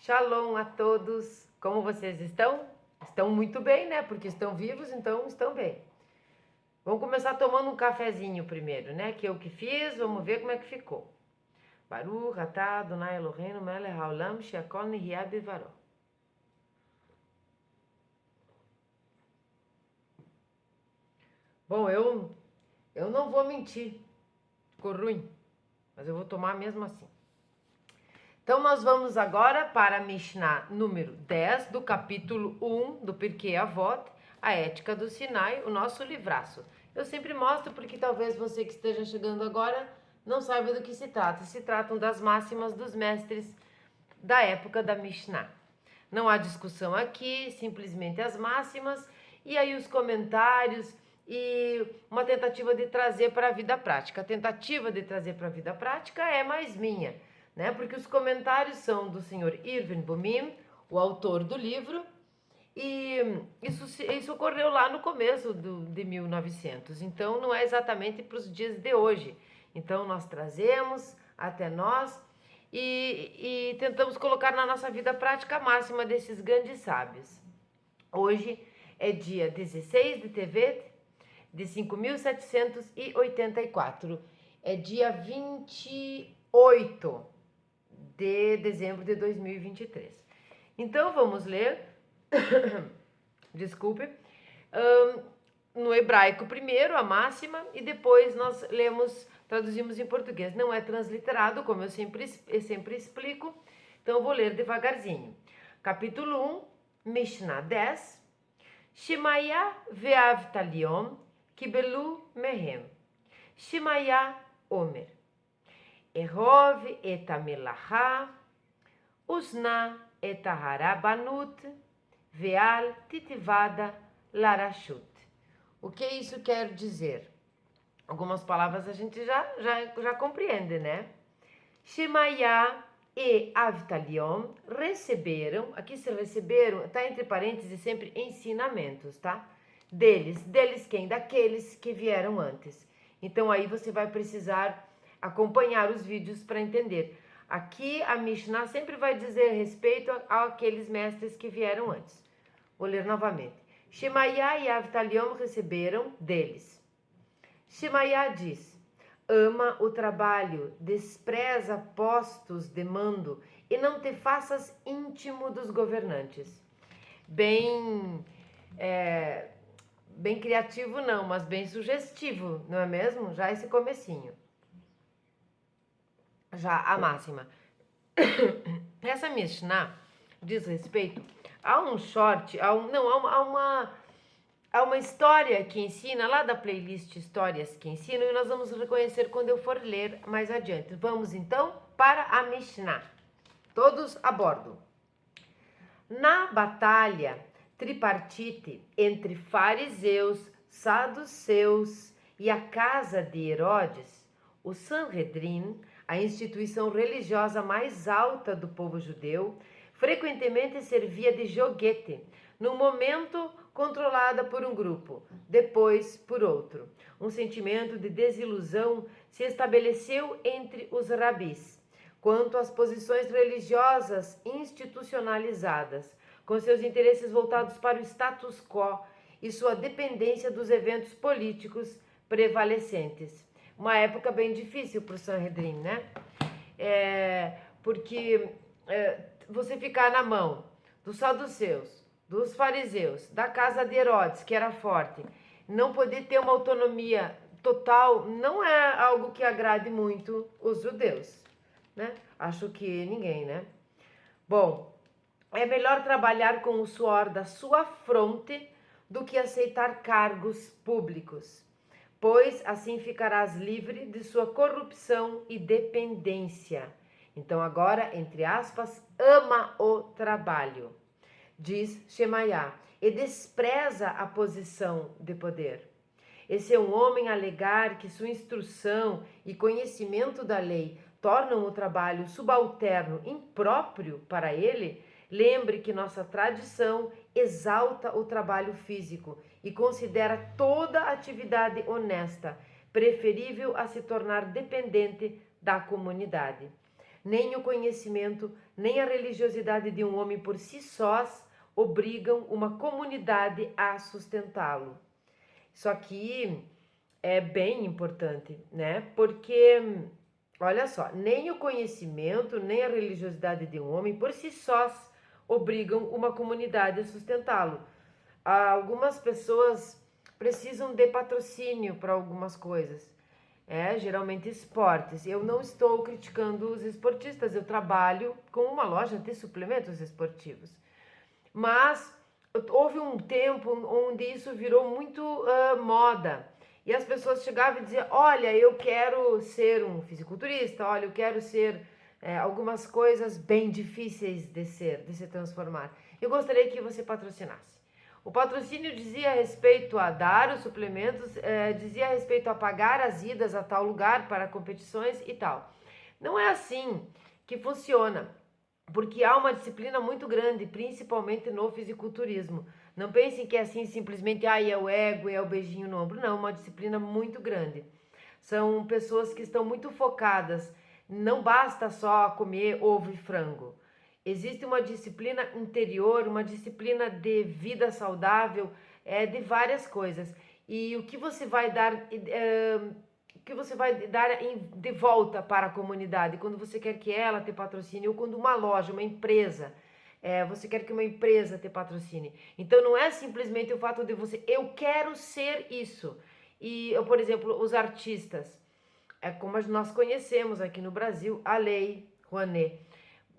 Shalom a todos, como vocês estão? Estão muito bem, né? Porque estão vivos, então estão bem. Vamos começar tomando um cafezinho primeiro, né? Que eu que fiz, vamos ver como é que ficou. Baruch atah Adonai Eloheinu melech haolam she'akol nihya bidvaro. Bom, eu não vou mentir, ficou ruim, mas eu vou tomar mesmo assim. Então, nós vamos agora para a Mishnah número 10 do capítulo 1 do Pirkei Avot, a Ética do Sinai, o nosso livraço. Eu sempre mostro porque talvez você que esteja chegando agora não saiba do que se trata. Se tratam das máximas dos mestres da época da Mishnah. Não há discussão aqui, simplesmente as máximas e aí os comentários e uma tentativa de trazer para a vida prática. A tentativa de trazer para a vida prática é mais minha, né? Porque os comentários são do senhor Irvin Bumim, o autor do livro, e isso ocorreu lá no começo de 1900, então não é exatamente para os dias de hoje. Então nós trazemos até nós e tentamos colocar na nossa vida prática a máxima desses grandes sábios. Hoje é dia 16 de Tevet de 5.784, é dia 28 de dezembro de 2023. Então vamos ler, desculpe, no hebraico primeiro a máxima e depois nós traduzimos em português. Não é transliterado, como eu sempre explico, então eu vou ler devagarzinho. Capítulo 1, Mishnah 10. Shemaya ve'avtalion kibelu mehem. Shemaya omer. Erov et amelacha, usna et harabanut, veal titivada larashut. O que isso quer dizer? Algumas palavras a gente já compreende, né? Shemaya e Avtalion receberam, aqui se receberam, tá entre parênteses sempre ensinamentos, tá? Deles quem? Daqueles que vieram antes. Então aí você vai precisar acompanhar os vídeos para entender. Aqui a Mishnah sempre vai dizer respeito àqueles mestres que vieram antes. Vou ler novamente. Shemaya e Avtalion receberam deles. Shemaya diz: ama o trabalho, despreza postos de mando e não te faças íntimo dos governantes. Bem criativo não, mas bem sugestivo, não é mesmo? Já esse comecinho. Já a máxima. Essa Mishnah diz respeito a um short, há uma história que ensina, lá da playlist Histórias que Ensinam, e nós vamos reconhecer quando eu for ler mais adiante. Vamos então para a Mishnah. Todos a bordo. Na batalha tripartite entre fariseus, saduceus e a casa de Herodes, o Sanhedrin, a instituição religiosa mais alta do povo judeu, frequentemente servia de joguete, no momento controlada por um grupo, depois por outro. Um sentimento de desilusão se estabeleceu entre os rabis quanto às posições religiosas institucionalizadas, com seus interesses voltados para o status quo e sua dependência dos eventos políticos prevalecentes. Uma época bem difícil para o Sanhedrin, né? Porque você ficar na mão dos saduceus, dos fariseus, da casa de Herodes, que era forte, não poder ter uma autonomia total, não é algo que agrade muito os judeus, né? Acho que ninguém, né? Bom, é melhor trabalhar com o suor da sua fronte do que aceitar cargos públicos, pois assim ficarás livre de sua corrupção e dependência. Então agora, entre aspas, ama o trabalho, diz Shemaya, e despreza a posição de poder. Esse é um homem alegar que sua instrução e conhecimento da lei tornam o trabalho subalterno impróprio para ele. Lembre que nossa tradição exalta o trabalho físico e considera toda atividade honesta preferível a se tornar dependente da comunidade. Nem o conhecimento, nem a religiosidade de um homem por si sós obrigam uma comunidade a sustentá-lo. Isso aqui é bem importante, né? Porque, olha só, nem o conhecimento, nem a religiosidade de um homem por si sós obrigam uma comunidade a sustentá-lo. Algumas pessoas precisam de patrocínio para algumas coisas. Geralmente esportes. Eu não estou criticando os esportistas, eu trabalho com uma loja de suplementos esportivos. Mas houve um tempo onde isso virou muito moda. E as pessoas chegavam e diziam, olha, eu quero ser um fisiculturista, olha, eu quero ser algumas coisas bem difíceis de se transformar. Eu gostaria que você patrocinasse. O patrocínio dizia respeito a dar os suplementos, dizia respeito a pagar as idas a tal lugar para competições e tal. Não é assim que funciona, porque há uma disciplina muito grande, principalmente no fisiculturismo. Não pensem que é assim simplesmente, é o ego, é o beijinho no ombro. Não, uma disciplina muito grande. São pessoas que estão muito focadas. Não basta só comer ovo e frango. Existe uma disciplina interior, uma disciplina de vida saudável, de várias coisas. E o que você vai dar, de volta para a comunidade, quando você quer que ela te patrocine, ou quando uma loja, uma empresa, você quer que uma empresa te patrocine. Então não é simplesmente o fato de você, eu quero ser isso. E, por exemplo, os artistas, como nós conhecemos aqui no Brasil, a Lei Rouanet.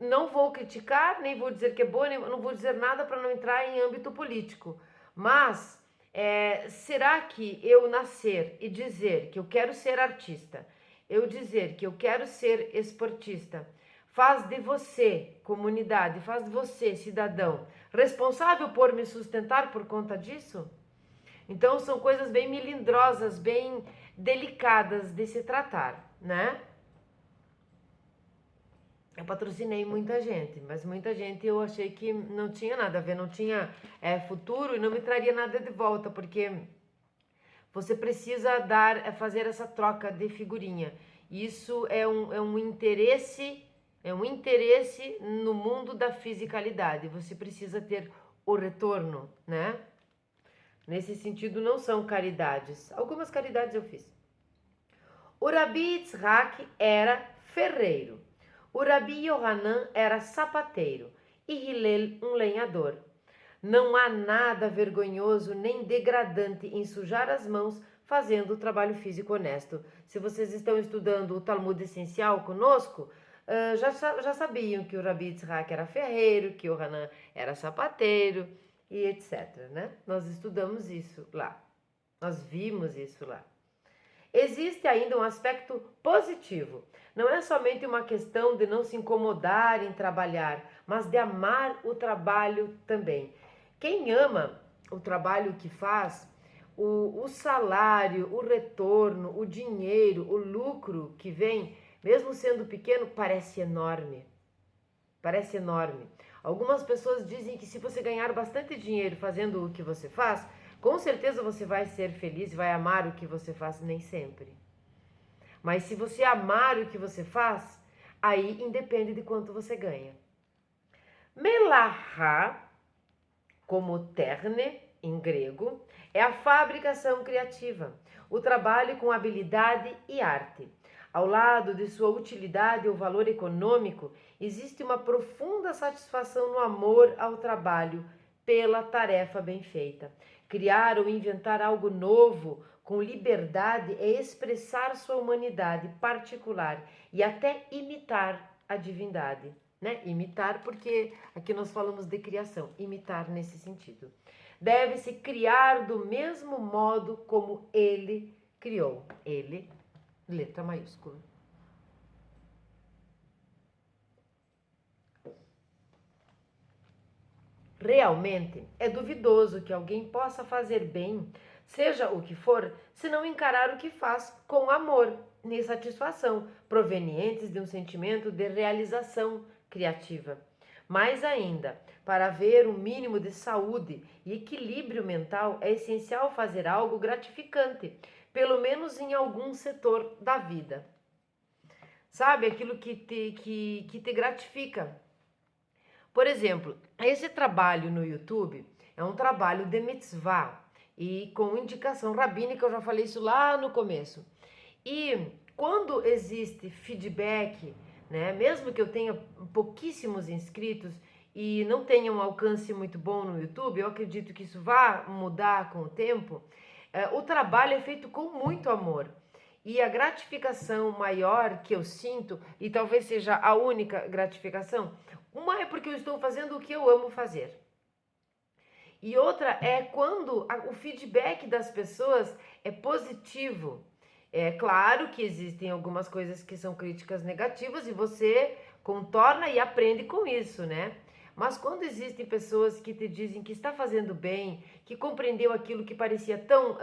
Não vou criticar, nem vou dizer que é boa, nem não vou dizer nada para não entrar em âmbito político. Mas será que eu nascer e dizer que eu quero ser artista, eu dizer que eu quero ser esportista, faz de você, comunidade, faz de você, cidadão, responsável por me sustentar por conta disso? Então são coisas bem melindrosas, bem delicadas de se tratar, né? Eu patrocinei muita gente, mas muita gente eu achei que não tinha nada a ver, não tinha futuro e não me traria nada de volta, porque você precisa fazer essa troca de figurinha. Isso é um interesse no mundo da fisicalidade. Você precisa ter o retorno, né? Nesse sentido, não são caridades. Algumas caridades eu fiz. O Rabi Yitzhak era ferreiro. O Rabi Yohanan era sapateiro e Hillel um lenhador. Não há nada vergonhoso nem degradante em sujar as mãos fazendo o trabalho físico honesto. Se vocês estão estudando o Talmud essencial conosco, já sabiam que o Rabi Yitzhak era ferreiro, que o Yohanan era sapateiro e etc. Né? Nós estudamos isso lá. Nós vimos isso lá. Existe ainda um aspecto positivo. Não é somente uma questão de não se incomodar em trabalhar, mas de amar o trabalho também. Quem ama o trabalho que faz, o salário, o retorno, o dinheiro, o lucro que vem, mesmo sendo pequeno, parece enorme. Parece enorme. Algumas pessoas dizem que se você ganhar bastante dinheiro fazendo o que você faz, com certeza você vai ser feliz e vai amar o que você faz, nem sempre. Mas se você amar o que você faz, aí independe de quanto você ganha. Melahá, como terne, em grego, é a fabricação criativa, o trabalho com habilidade e arte. Ao lado de sua utilidade ou valor econômico, existe uma profunda satisfação no amor ao trabalho pela tarefa bem feita. Criar ou inventar algo novo com liberdade é expressar sua humanidade particular e até imitar a divindade. Né? Imitar, porque aqui nós falamos de criação, imitar nesse sentido. Deve-se criar do mesmo modo como ele criou. Ele, letra maiúscula. Realmente é duvidoso que alguém possa fazer bem, seja o que for, se não encarar o que faz com amor e satisfação, provenientes de um sentimento de realização criativa. Mais ainda, para haver um mínimo de saúde e equilíbrio mental, é essencial fazer algo gratificante, pelo menos em algum setor da vida. sabe? Aquilo que te gratifica. Por exemplo, esse trabalho no YouTube é um trabalho de mitzvah e com indicação rabínica, eu já falei isso lá no começo. E quando existe feedback, né, mesmo que eu tenha pouquíssimos inscritos e não tenha um alcance muito bom no YouTube, eu acredito que isso vai mudar com o tempo. O trabalho é feito com muito amor. E a gratificação maior que eu sinto, e talvez seja a única gratificação, uma é porque eu estou fazendo o que eu amo fazer. E outra é quando o feedback das pessoas é positivo. É claro que existem algumas coisas que são críticas negativas e você contorna e aprende com isso, né? Mas quando existem pessoas que te dizem que está fazendo bem, que compreendeu aquilo que parecia tão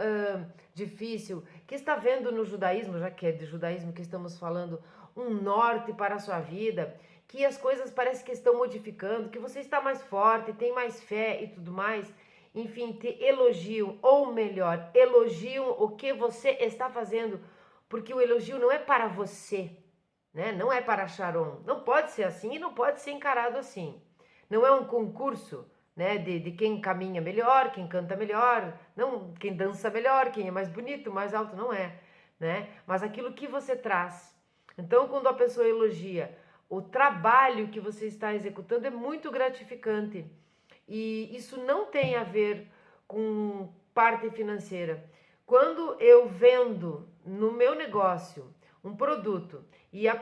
difícil, que está vendo no judaísmo, já que é de judaísmo que estamos falando, um norte para a sua vida, que as coisas parecem que estão modificando, que você está mais forte, tem mais fé e tudo mais, enfim, te elogiam, ou melhor, elogiam o que você está fazendo, porque o elogio não é para você, né? Não é para Sharon. Não pode ser assim e não pode ser encarado assim. Não é um concurso, né, de quem caminha melhor, quem canta melhor, não quem dança melhor, quem é mais bonito, mais alto, não é, né? Mas aquilo que você traz. Então, quando a pessoa elogia o trabalho que você está executando, é muito gratificante. E isso não tem a ver com parte financeira. Quando eu vendo no meu negócio um produto e a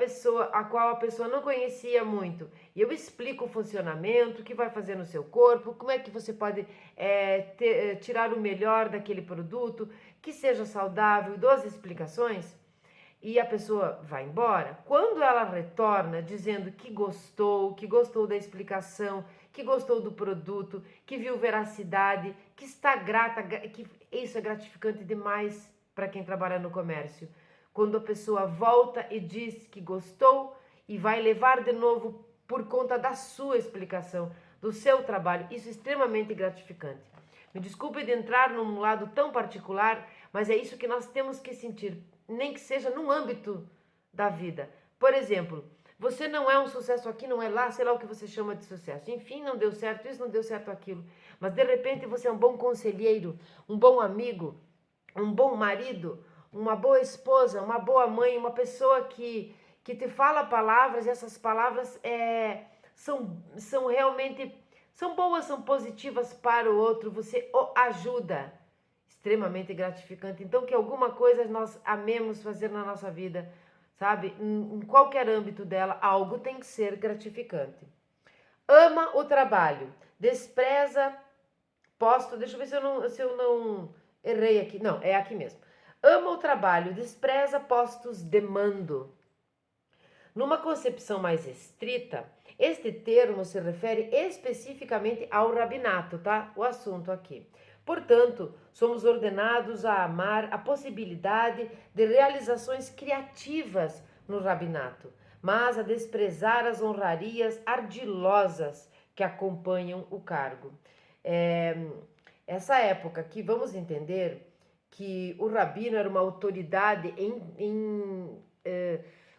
qual a pessoa não conhecia muito, e eu explico o funcionamento, o que vai fazer no seu corpo, como é que você pode tirar o melhor daquele produto, que seja saudável, dou as explicações, e a pessoa vai embora, quando ela retorna dizendo que gostou da explicação, que gostou do produto, que viu veracidade, que está grata, que isso é gratificante demais para quem trabalha no comércio. Quando a pessoa volta e diz que gostou e vai levar de novo por conta da sua explicação, do seu trabalho, isso é extremamente gratificante. Me desculpe de entrar num lado tão particular, mas é isso que nós temos que sentir, nem que seja no âmbito da vida. Por exemplo, você não é um sucesso aqui, não é lá, sei lá o que você chama de sucesso. Enfim, não deu certo isso, não deu certo aquilo. Mas de repente você é um bom conselheiro, um bom amigo, um bom marido, uma boa esposa, uma boa mãe, uma pessoa que te fala palavras e essas palavras são realmente, são boas, são positivas para o outro, você o ajuda. Extremamente gratificante. Então, que alguma coisa nós amemos fazer na nossa vida, sabe? Em qualquer âmbito dela, algo tem que ser gratificante. Ama o trabalho, despreza, posto, deixa eu ver se eu não errei aqui. Não, é aqui mesmo. Ama o trabalho, despreza postos de mando. Numa concepção mais estrita, este termo se refere especificamente ao rabinato, tá? O assunto aqui. Portanto, somos ordenados a amar a possibilidade de realizações criativas no rabinato, mas a desprezar as honrarias ardilosas que acompanham o cargo. Essa época que vamos entender que o rabino era uma autoridade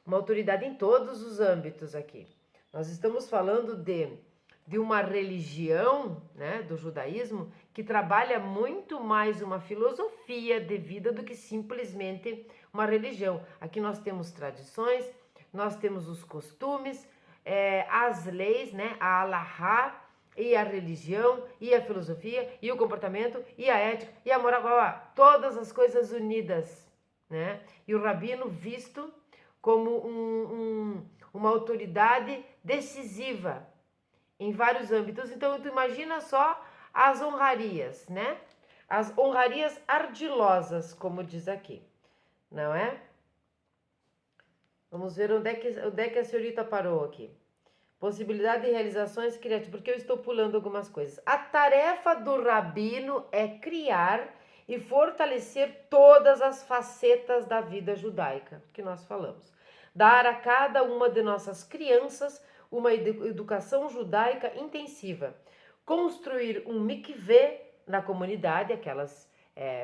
uma autoridade em todos os âmbitos aqui. Nós estamos falando de uma religião, né, do judaísmo, que trabalha muito mais uma filosofia de vida do que simplesmente uma religião. Aqui nós temos tradições, nós temos os costumes, as leis, né, a alahá, e a religião, e a filosofia, e o comportamento, e a ética, e a moral, todas as coisas unidas, né? E o rabino visto como uma autoridade decisiva em vários âmbitos. Então, tu imagina só as honrarias, né? As honrarias ardilosas, como diz aqui, não é? Vamos ver onde é que a senhorita parou aqui. Possibilidade de realizações criativas, porque eu estou pulando algumas coisas. A tarefa do rabino é criar e fortalecer todas as facetas da vida judaica, que nós falamos. Dar a cada uma de nossas crianças uma educação judaica intensiva. Construir um mikveh na comunidade, aquelas,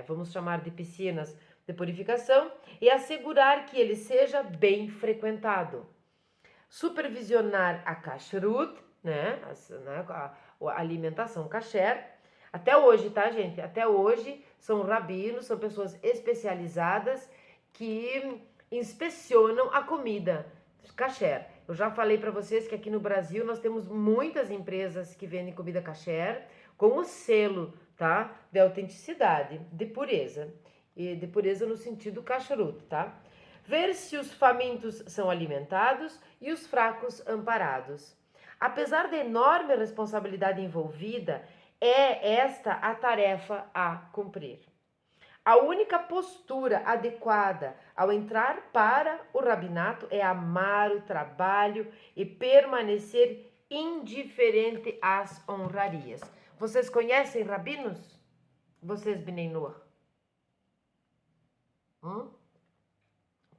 vamos chamar de piscinas, de purificação e assegurar que ele seja bem frequentado. Supervisionar a kashrut, né, a alimentação kasher. Até hoje, tá, gente? Até hoje são rabinos, são pessoas especializadas que inspecionam a comida kasher. Eu já falei para vocês que aqui no Brasil nós temos muitas empresas que vendem comida kasher com o selo, tá, de autenticidade, de pureza. E de pureza no sentido kashrut, tá? Ver se os famintos são alimentados e os fracos amparados. Apesar da enorme responsabilidade envolvida, é esta a tarefa a cumprir. A única postura adequada ao entrar para o rabinato é amar o trabalho e permanecer indiferente às honrarias. Vocês conhecem rabinos? Vocês, Bnei Noach?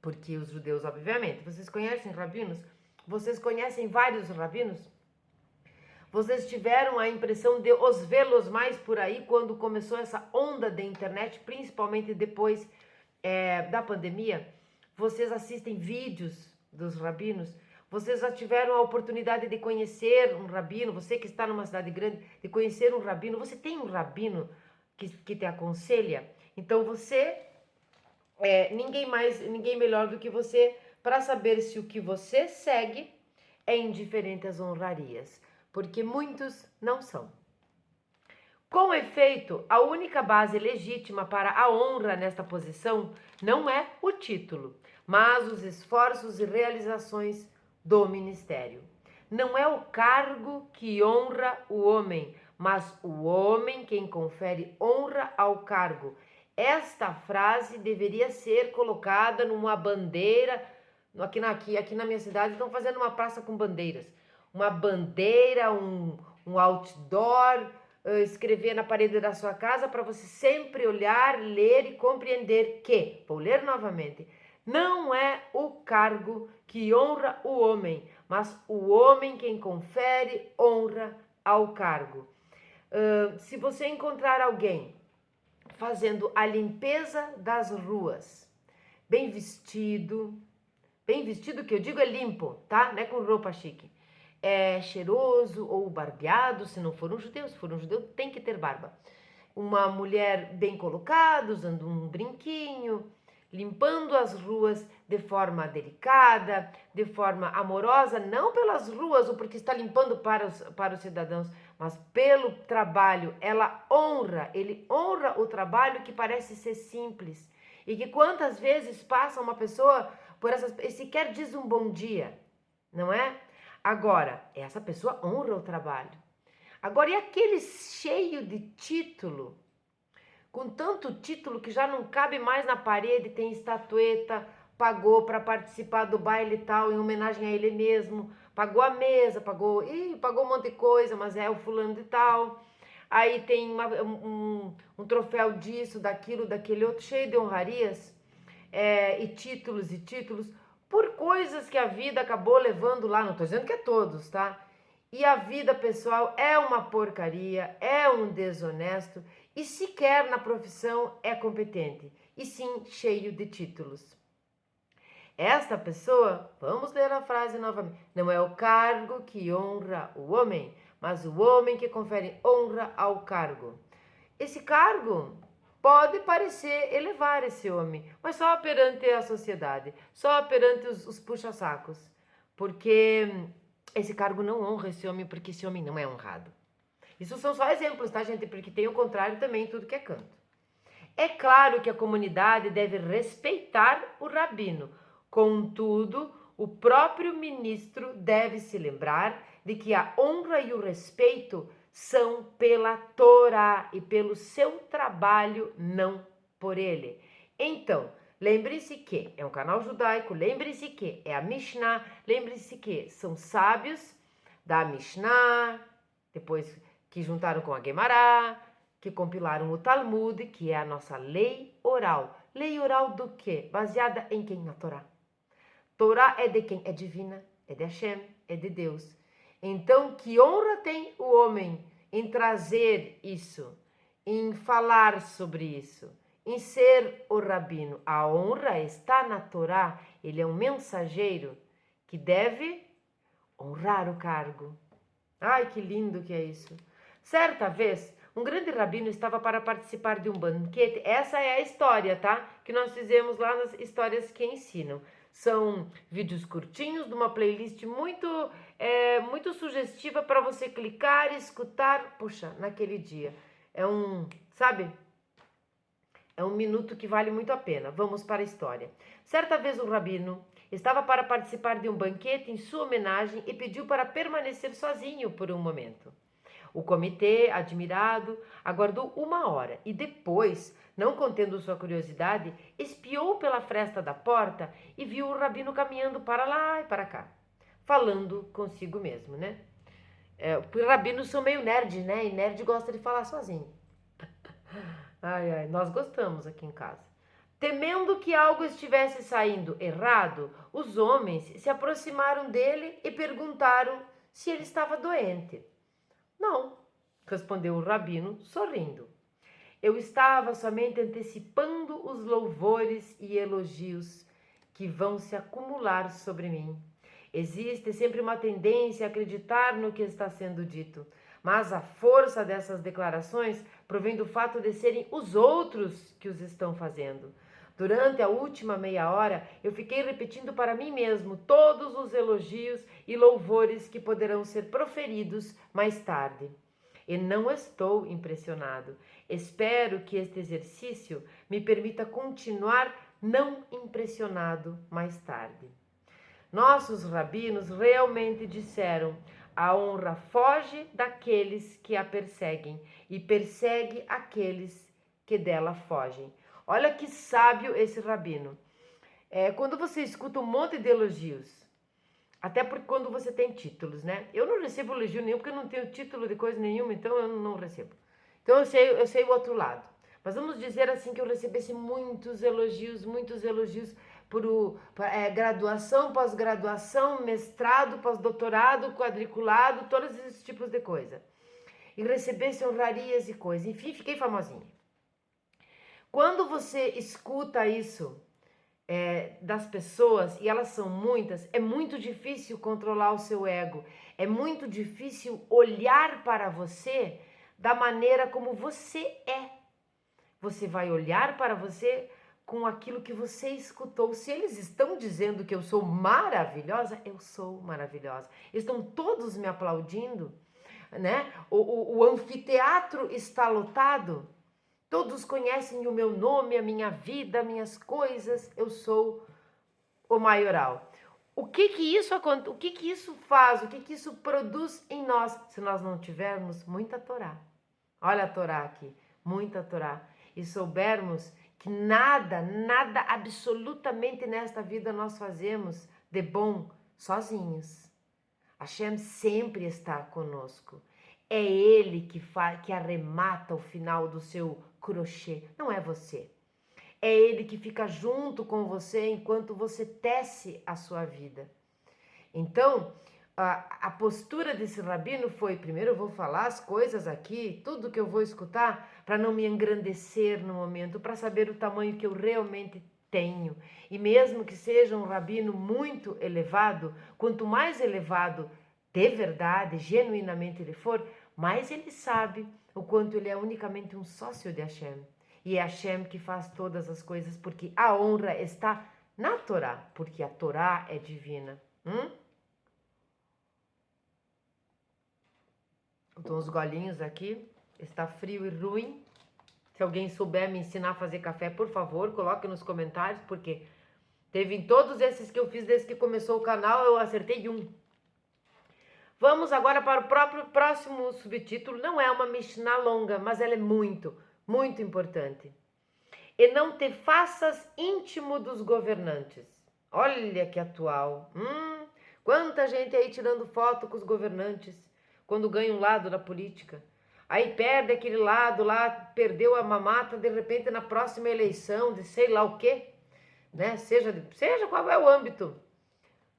Porque os judeus, obviamente. Vocês conhecem rabinos? Vocês conhecem vários rabinos? Vocês tiveram a impressão de os vê-los mais por aí quando começou essa onda da internet, principalmente depois da pandemia? Vocês assistem vídeos dos rabinos? Vocês já tiveram a oportunidade de conhecer um rabino? Você que está numa cidade grande, de conhecer um rabino? Você tem um rabino que te aconselha? Então você... ninguém melhor do que você para saber se o que você segue é indiferente às honrarias, porque muitos não são. Com efeito, a única base legítima para a honra nesta posição não é o título, mas os esforços e realizações do ministério. Não é o cargo que honra o homem, mas o homem quem confere honra ao cargo. Esta frase deveria ser colocada numa bandeira. Aqui na minha cidade estão fazendo uma praça com bandeiras. Uma bandeira, um outdoor, escrever na parede da sua casa para você sempre olhar, ler e compreender que, vou ler novamente, não é o cargo que honra o homem, mas o homem quem confere honra ao cargo. Se você encontrar alguém fazendo a limpeza das ruas, bem vestido que eu digo é limpo, tá? Não é com roupa chique. É cheiroso ou barbeado, se não for um judeu. Se for um judeu, tem que ter barba. Uma mulher bem colocada, usando um brinquinho, limpando as ruas de forma delicada, de forma amorosa, não pelas ruas ou porque está limpando para os cidadãos, mas pelo trabalho. Ele honra o trabalho que parece ser simples. E que quantas vezes passa uma pessoa por essas... e sequer diz um bom dia, não é? Agora, essa pessoa honra o trabalho. Agora, e aquele cheio de título, com tanto título que já não cabe mais na parede, tem estatueta, pagou para participar do baile tal, em homenagem a ele mesmo, pagou a mesa, pagou um monte de coisa, mas é o fulano de tal. Aí tem um troféu disso, daquilo, daquele outro, cheio de honrarias, e títulos, por coisas que a vida acabou levando lá, não estou dizendo que é todos, tá? E a vida pessoal é uma porcaria, é um desonesto e sequer na profissão é competente, e sim cheio de títulos. Esta pessoa, vamos ler a frase novamente, não é o cargo que honra o homem, mas o homem que confere honra ao cargo. Esse cargo pode parecer elevar esse homem, mas só perante a sociedade, só perante os puxa-sacos, porque esse cargo não honra esse homem, porque esse homem não é honrado. Isso são só exemplos, tá, gente? Porque tem o contrário também em tudo que é canto. É claro que a comunidade deve respeitar o rabino, contudo, o próprio ministro deve se lembrar de que a honra e o respeito são pela Torá e pelo seu trabalho, não por ele. Então, lembre-se que é um canal judaico, lembre-se que é a Mishnah, lembre-se que são sábios da Mishnah, depois que juntaram com a Guemará, que compilaram o Talmud, que é a nossa lei oral. Lei oral do quê? Baseada em quem? Na Torá. Torá é de quem? É divina, é de Hashem, é de Deus. Então, que honra tem o homem em trazer isso, em falar sobre isso, em ser o rabino. A honra está na Torá. Ele é um mensageiro que deve honrar o cargo. Ai, que lindo que é isso. Certa vez, um grande rabino estava para participar de um banquete. Essa é a história, tá? Que nós fizemos lá nas histórias que ensinam. São vídeos curtinhos de uma playlist muito sugestiva para você clicar e escutar, puxa, naquele dia. Sabe? É um minuto que vale muito a pena. Vamos para a história. Certa vez um rabino estava para participar de um banquete em sua homenagem e pediu para permanecer sozinho por um momento. O comitê, admirado, aguardou 1 hora e depois, não contendo sua curiosidade, espiou pela fresta da porta e viu o rabino caminhando para lá e para cá, falando consigo mesmo, né? Os rabinos são meio nerd, né? E nerd gosta de falar sozinho. Ai, ai, nós gostamos aqui em casa. Temendo que algo estivesse saindo errado, os homens se aproximaram dele e perguntaram se ele estava doente. Não, respondeu o rabino, sorrindo. Eu estava somente antecipando os louvores e elogios que vão se acumular sobre mim. Existe sempre uma tendência a acreditar no que está sendo dito, mas a força dessas declarações provém do fato de serem os outros que os estão fazendo. Durante a última meia hora, eu fiquei repetindo para mim mesmo todos os elogios e louvores que poderão ser proferidos mais tarde. E não estou impressionado. Espero que este exercício me permita continuar não impressionado mais tarde. Nossos rabinos realmente disseram: a honra foge daqueles que a perseguem e persegue aqueles que dela fogem. Olha que sábio esse rabino. Quando você escuta um monte de elogios, até porque quando você tem títulos, né? Eu não recebo elogio nenhum porque eu não tenho título de coisa nenhuma, então eu não recebo. Então eu sei o outro lado. Mas vamos dizer assim que eu recebesse muitos elogios por graduação, pós-graduação, mestrado, pós-doutorado, quadriculado, todos esses tipos de coisa. E recebesse honrarias e coisas. Enfim, fiquei famosinha. Quando você escuta isso das pessoas, e elas são muitas, é muito difícil controlar o seu ego. É muito difícil olhar para você da maneira como você é. Você vai olhar para você com aquilo que você escutou. Se eles estão dizendo que eu sou maravilhosa, eu sou maravilhosa. Estão todos me aplaudindo, né? O anfiteatro está lotado. Todos conhecem o meu nome, a minha vida, minhas coisas. Eu sou o maioral. O que isso faz? O que isso produz em nós se nós não tivermos muita Torá? Olha a Torá aqui, muita Torá. E soubermos que nada, absolutamente nesta vida nós fazemos de bom sozinhos. Hashem sempre está conosco. É Ele que arremata o final do seu crochê, não é você. É Ele que fica junto com você enquanto você tece a sua vida. Então, a postura desse rabino foi: primeiro eu vou falar as coisas aqui, tudo que eu vou escutar, para não me engrandecer no momento, para saber o tamanho que eu realmente tenho. E mesmo que seja um rabino muito elevado, quanto mais elevado de verdade, genuinamente ele for, mais ele sabe o quanto ele é unicamente um sócio de Hashem. E é Hashem que faz todas as coisas, porque a honra está na Torá, porque a Torá é divina. Então, os golinhos aqui, está frio e ruim. Se alguém souber me ensinar a fazer café, por favor, coloque nos comentários, porque teve em todos esses que eu fiz desde que começou o canal, eu acertei um. Vamos agora para o próximo subtítulo. Não é uma Mishnah longa, mas ela é muito, muito importante. E não te faças íntimo dos governantes. Olha que atual. Quanta gente aí tirando foto com os governantes quando ganha um lado da política. Aí perde aquele lado lá, perdeu a mamata, de repente na próxima eleição de sei lá o quê, né? Seja qual é o âmbito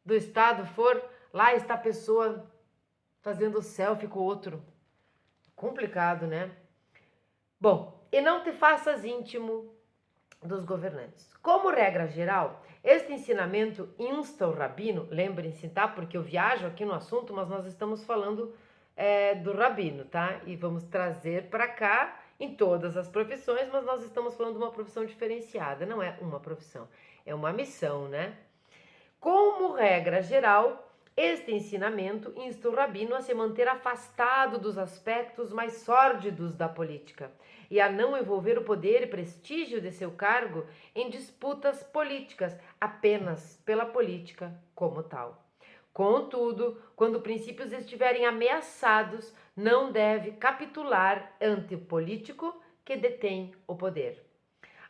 do estado for, lá está a pessoa fazendo selfie com o outro. Complicado, né? Bom, e não te faças íntimo dos governantes. Como regra geral, este ensinamento insta o rabino, lembrem-se, tá? Porque eu viajo aqui no assunto, mas nós estamos falando do rabino, tá? E vamos trazer para cá em todas as profissões, mas nós estamos falando de uma profissão diferenciada, não é uma profissão, é uma missão, né? Como regra geral, este ensinamento insta o rabino a se manter afastado dos aspectos mais sórdidos da política e a não envolver o poder e prestígio de seu cargo em disputas políticas apenas pela política como tal. Contudo, quando princípios estiverem ameaçados, não deve capitular ante o político que detém o poder.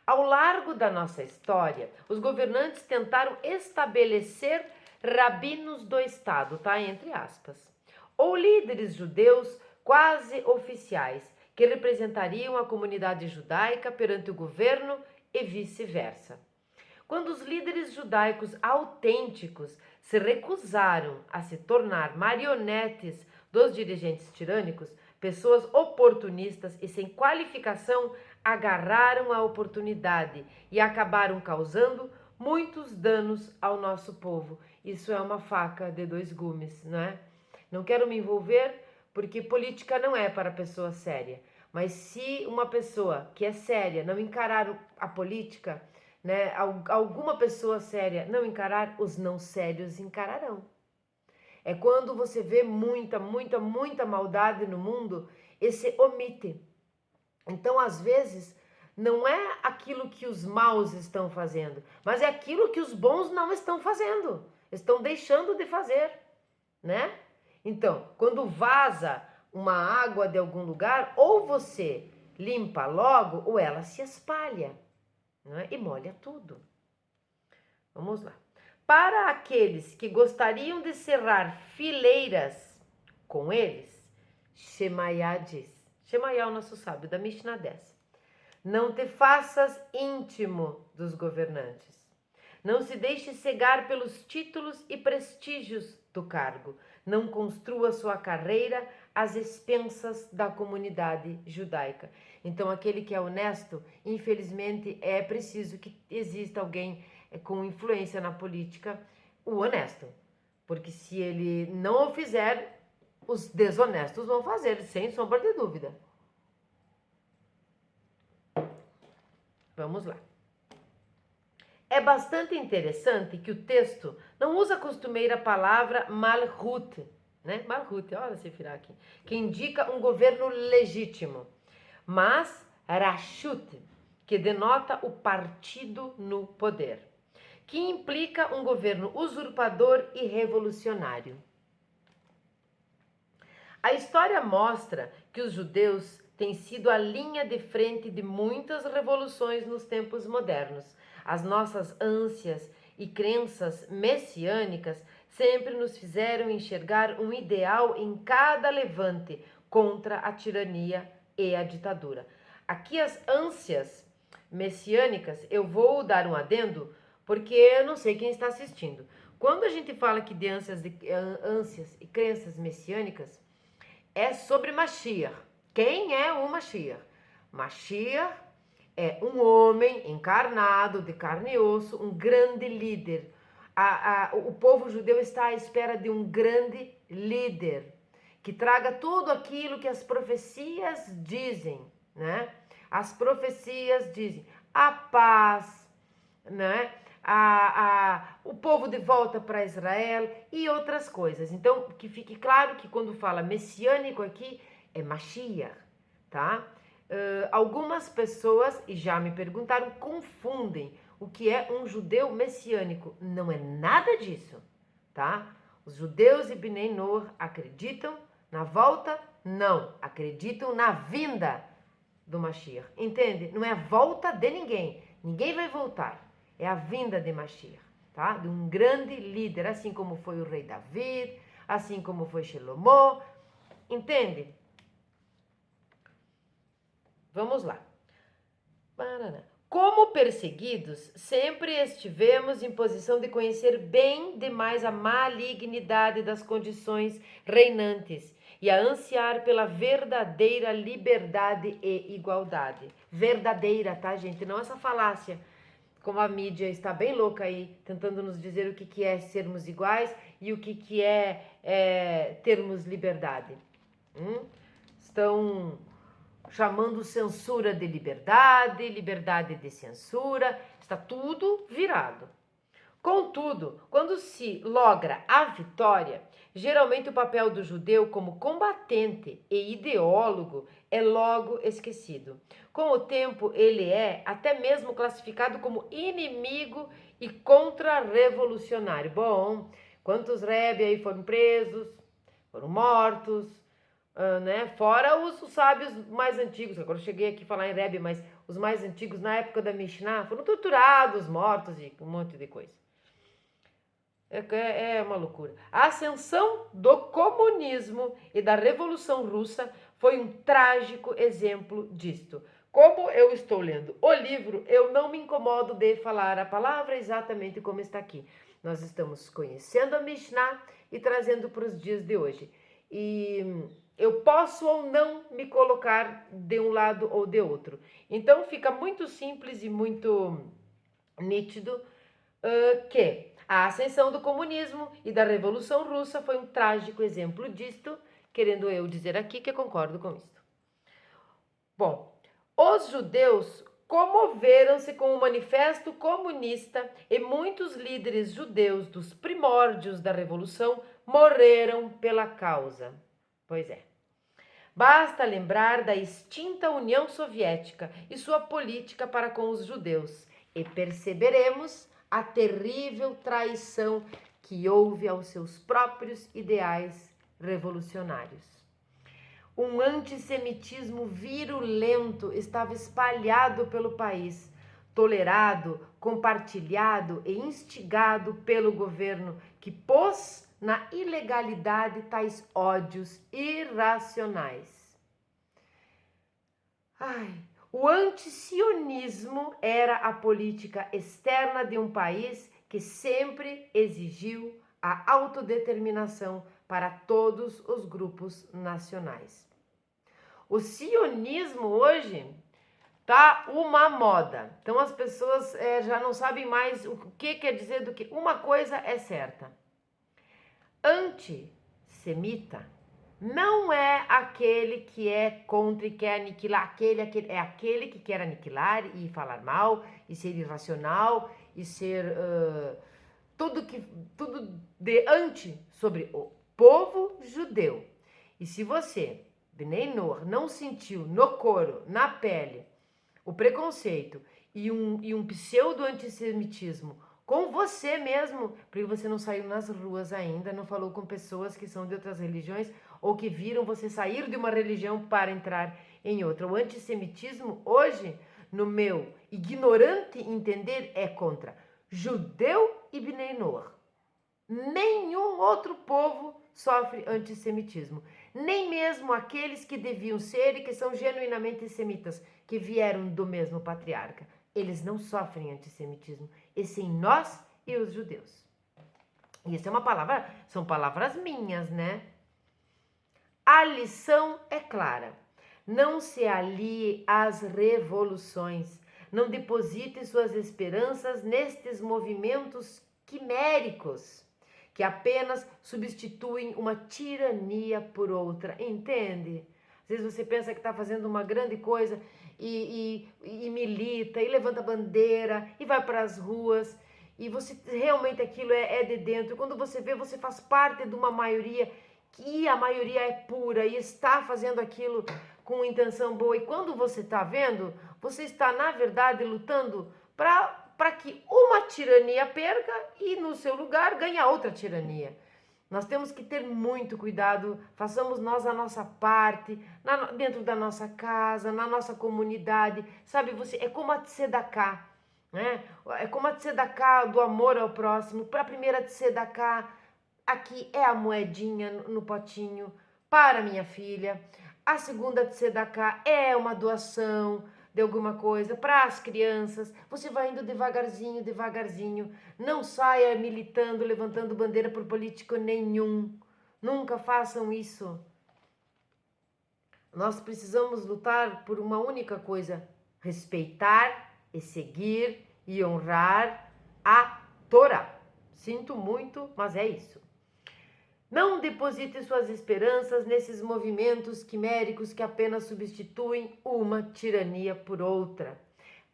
Ao largo da nossa história, os governantes tentaram estabelecer rabinos do Estado, tá? Entre aspas, ou líderes judeus quase oficiais, que representariam a comunidade judaica perante o governo e vice-versa. Quando os líderes judaicos autênticos se recusaram a se tornar marionetes dos dirigentes tirânicos, pessoas oportunistas e sem qualificação agarraram a oportunidade e acabaram causando muitos danos ao nosso povo. Isso é uma faca de dois gumes, não é? Não quero me envolver porque política não é para pessoa séria. Mas se uma pessoa que é séria não encarar a política, né, alguma pessoa séria não encarar, os não sérios encararão. É quando você vê muita maldade no mundo e se omite. Então, às vezes, não é aquilo que os maus estão fazendo, mas é aquilo que os bons não estão fazendo, estão deixando de fazer, né? Então, quando vaza uma água de algum lugar, ou você limpa logo, ou ela se espalha, né? E molha tudo. Vamos lá. Para aqueles que gostariam de cerrar fileiras com eles, Shemaiah diz, Shemaiah é o nosso sábio da Mishnah 10, não te faças íntimo dos governantes. Não se deixe cegar pelos títulos e prestígios do cargo. Não construa sua carreira às expensas da comunidade judaica. Então, aquele que é honesto, infelizmente, é preciso que exista alguém com influência na política, o honesto. Porque se ele não o fizer, os desonestos vão fazer, sem sombra de dúvida. Vamos lá. É bastante interessante que o texto não usa a costumeira palavra malhut, né? Malhut, olha se virar aqui, que indica um governo legítimo, mas rashut, que denota o partido no poder, que implica um governo usurpador e revolucionário. A história mostra que os judeus têm sido a linha de frente de muitas revoluções nos tempos modernos. As nossas ânsias e crenças messiânicas sempre nos fizeram enxergar um ideal em cada levante contra a tirania e a ditadura. Aqui as ânsias messiânicas, eu vou dar um adendo, porque eu não sei quem está assistindo. Quando a gente fala aqui de ânsias e crenças messiânicas, é sobre Mashiach. Quem é o Mashiach? Mashiach é um homem encarnado, de carne e osso, um grande líder. O povo judeu está à espera de um grande líder que traga tudo aquilo que as profecias dizem, né? As profecias dizem a paz, né? O povo de volta para Israel e outras coisas. Então, que fique claro que quando fala messiânico aqui, é Mashiach, tá? Algumas pessoas, e já me perguntaram, confundem o que é um judeu messiânico. Não é nada disso, tá? Os judeus e Bnei Noach acreditam na volta? Não. Acreditam na vinda do Mashiach. Entende? Não é a volta de ninguém. Ninguém vai voltar. É a vinda de Mashiach, tá? De um grande líder, assim como foi o rei David, assim como foi Shlomo. Entende? Vamos lá. Como perseguidos, sempre estivemos em posição de conhecer bem demais a malignidade das condições reinantes e a ansiar pela verdadeira liberdade e igualdade. Verdadeira, tá, gente? Não essa falácia, como a mídia está bem louca aí, tentando nos dizer o que é sermos iguais e o que é termos liberdade. Estão chamando censura de liberdade, liberdade de censura, está tudo virado. Contudo, quando se logra a vitória, geralmente o papel do judeu como combatente e ideólogo é logo esquecido. Com o tempo, ele é até mesmo classificado como inimigo e contra-revolucionário. Bom, quantos rebes aí foram presos, foram mortos, né? Fora os sábios mais antigos, agora eu cheguei aqui a falar em Rebbe, mas os mais antigos na época da Mishnah foram torturados, mortos e um monte de coisa. É uma loucura. A ascensão do comunismo e da Revolução Russa foi um trágico exemplo disto. Como eu estou lendo o livro, eu não me incomodo de falar a palavra exatamente como está aqui. Nós estamos conhecendo a Mishnah e trazendo para os dias de hoje. E eu posso ou não me colocar de um lado ou de outro. Então fica muito simples e muito nítido que a ascensão do comunismo e da Revolução Russa foi um trágico exemplo disto, querendo eu dizer aqui que concordo com isto. Bom, os judeus comoveram-se com o Manifesto Comunista e muitos líderes judeus dos primórdios da Revolução morreram pela causa. Pois é. Basta lembrar da extinta União Soviética e sua política para com os judeus, e perceberemos a terrível traição que houve aos seus próprios ideais revolucionários. Um antissemitismo virulento estava espalhado pelo país, tolerado, compartilhado e instigado pelo governo, que pôs na ilegalidade tais ódios irracionais. O antisionismo era a política externa de um país que sempre exigiu a autodeterminação para todos os grupos nacionais. O sionismo hoje tá uma moda. Então as pessoas já não sabem mais o que quer dizer do que. Uma coisa é certa. Antissemita não é aquele que é contra e quer aniquilar, é aquele que quer aniquilar e falar mal, e ser irracional, e ser tudo de anti sobre o povo judeu. E se você, Bnei Noach, não sentiu no couro, na pele, o preconceito e um pseudo-antissemitismo com você mesmo, porque você não saiu nas ruas ainda, não falou com pessoas que são de outras religiões ou que viram você sair de uma religião para entrar em outra. O antissemitismo hoje, no meu ignorante entender, é contra judeu e Bnei Noach. Nenhum outro povo sofre antissemitismo. Nem mesmo aqueles que deviam ser e que são genuinamente semitas, que vieram do mesmo patriarca. Eles não sofrem antissemitismo, e sim nós e os judeus. E isso é uma palavra, são palavras minhas, né? A lição é clara. Não se alie às revoluções. Não deposite suas esperanças nestes movimentos quiméricos, que apenas substituem uma tirania por outra, entende? Às vezes você pensa que está fazendo uma grande coisa e milita, e levanta bandeira, e vai para as ruas, e você realmente aquilo é de dentro. Quando você vê, você faz parte de uma maioria, que a maioria é pura e está fazendo aquilo com intenção boa. E quando você está vendo, você está, na verdade, lutando para que uma tirania perca e no seu lugar ganhe outra tirania. Nós temos que ter muito cuidado, façamos nós a nossa parte, dentro da nossa casa, na nossa comunidade, sabe, é como a tzedakah, né? É como a tzedakah do amor ao próximo. Para a primeira tzedakah, aqui é a moedinha no potinho para minha filha. A segunda tzedakah é uma doação de alguma coisa para as crianças. Você vai indo devagarzinho, devagarzinho. Não saia militando, levantando bandeira por político nenhum. Nunca façam isso. Nós precisamos lutar por uma única coisa: respeitar e seguir e honrar a Torá. Sinto muito, mas é isso. Não deposite suas esperanças nesses movimentos quiméricos que apenas substituem uma tirania por outra.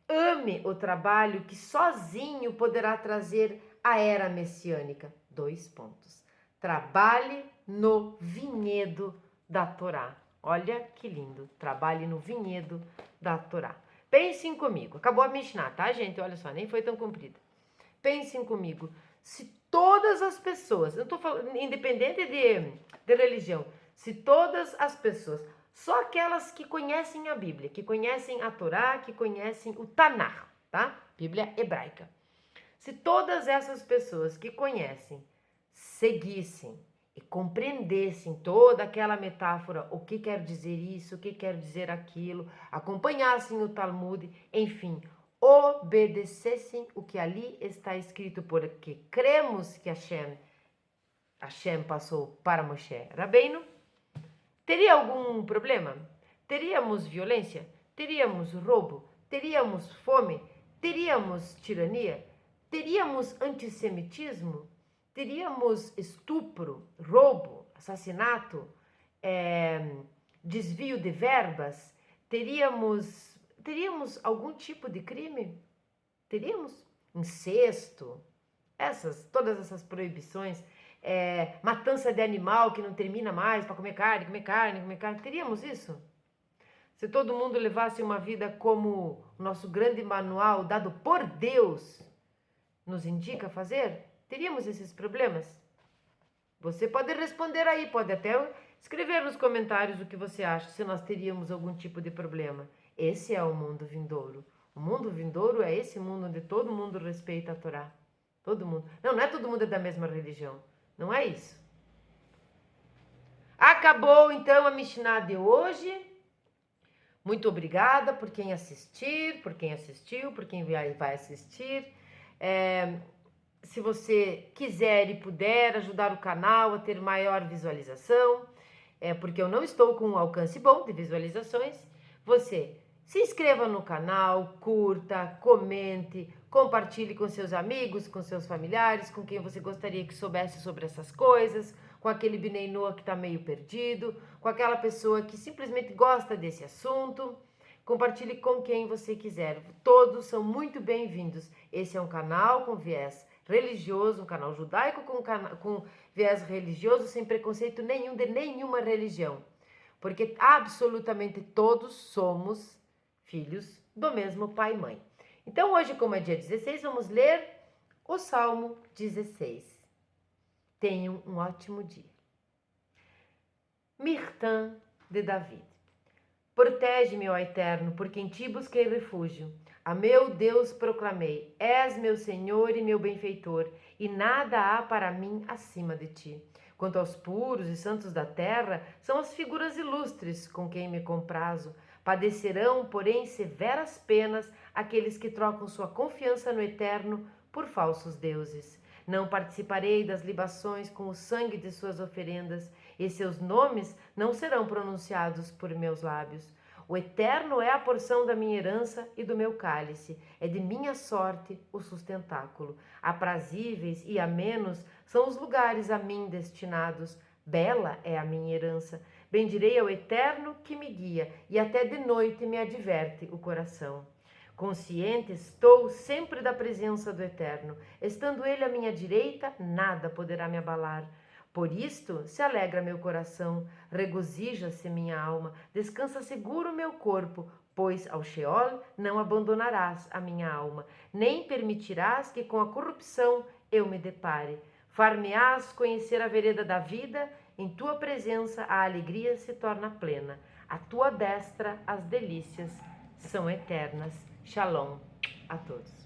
Ame o trabalho que sozinho poderá trazer a era messiânica. 2 pontos. Trabalhe no vinhedo da Torá. Olha que lindo. Trabalhe no vinhedo da Torá. Pensem comigo. Acabou a Mishnah, tá, gente? Olha só, nem foi tão comprida. Pensem comigo. Se todas as pessoas, eu estou falando, independente de religião, se todas as pessoas, só aquelas que conhecem a Bíblia, que conhecem a Torá, que conhecem o Tanakh, tá? Bíblia hebraica. Se todas essas pessoas que conhecem seguissem e compreendessem toda aquela metáfora, o que quer dizer isso, o que quer dizer aquilo, acompanhassem o Talmud, enfim, obedecessem o que ali está escrito, porque cremos que Hashem passou para Moshe Rabbeinu, teria algum problema? Teríamos violência? Teríamos roubo? Teríamos fome? Teríamos tirania? Teríamos antissemitismo? Teríamos estupro, roubo, assassinato, desvio de verbas? Teríamos algum tipo de crime? Teríamos incesto? Todas essas proibições, matança de animal que não termina mais para comer carne, teríamos isso? Se todo mundo levasse uma vida como o nosso grande manual dado por Deus nos indica fazer, teríamos esses problemas? Você pode responder aí, pode até escrever nos comentários o que você acha, se nós teríamos algum tipo de problema. Esse é o mundo vindouro. O mundo vindouro é esse mundo onde todo mundo respeita a Torá. Todo mundo. Não é todo mundo é da mesma religião. Não é isso. Acabou então a Mishnah de hoje. Muito obrigada por quem assistiu, por quem vai assistir. Se você quiser e puder ajudar o canal a ter maior visualização, porque eu não estou com um alcance bom de visualizações, você se inscreva no canal, curta, comente, compartilhe com seus amigos, com seus familiares, com quem você gostaria que soubesse sobre essas coisas, com aquele Bnei Noach que está meio perdido, com aquela pessoa que simplesmente gosta desse assunto. Compartilhe com quem você quiser. Todos são muito bem-vindos. Esse é um canal com viés religioso, um canal judaico com viés religioso, sem preconceito nenhum de nenhuma religião. Porque absolutamente todos somos filhos do mesmo pai e mãe. Então hoje, como é dia 16, vamos ler o Salmo 16. Tenham um ótimo dia. Mirtam de David. Protege-me, ó Eterno, porque em ti busquei refúgio. A meu Deus proclamei, és meu Senhor e meu benfeitor, e nada há para mim acima de ti. Quanto aos puros e santos da terra, são as figuras ilustres com quem me comprazo. Padecerão, porém, severas penas aqueles que trocam sua confiança no Eterno por falsos deuses. Não participarei das libações com o sangue de suas oferendas, e seus nomes não serão pronunciados por meus lábios. O Eterno é a porção da minha herança e do meu cálice, é de minha sorte o sustentáculo. Aprazíveis e amenos são os lugares a mim destinados, bela é a minha herança. Bendirei ao Eterno que me guia, e até de noite me adverte o coração. Consciente estou sempre da presença do Eterno. Estando Ele à minha direita, nada poderá me abalar. Por isto se alegra meu coração, regozija-se minha alma, descansa seguro meu corpo, pois ao Sheol não abandonarás a minha alma, nem permitirás que com a corrupção eu me depare. Far-me-ás conhecer a vereda da vida, em tua presença a alegria se torna plena, à tua destra as delícias são eternas. Shalom a todos.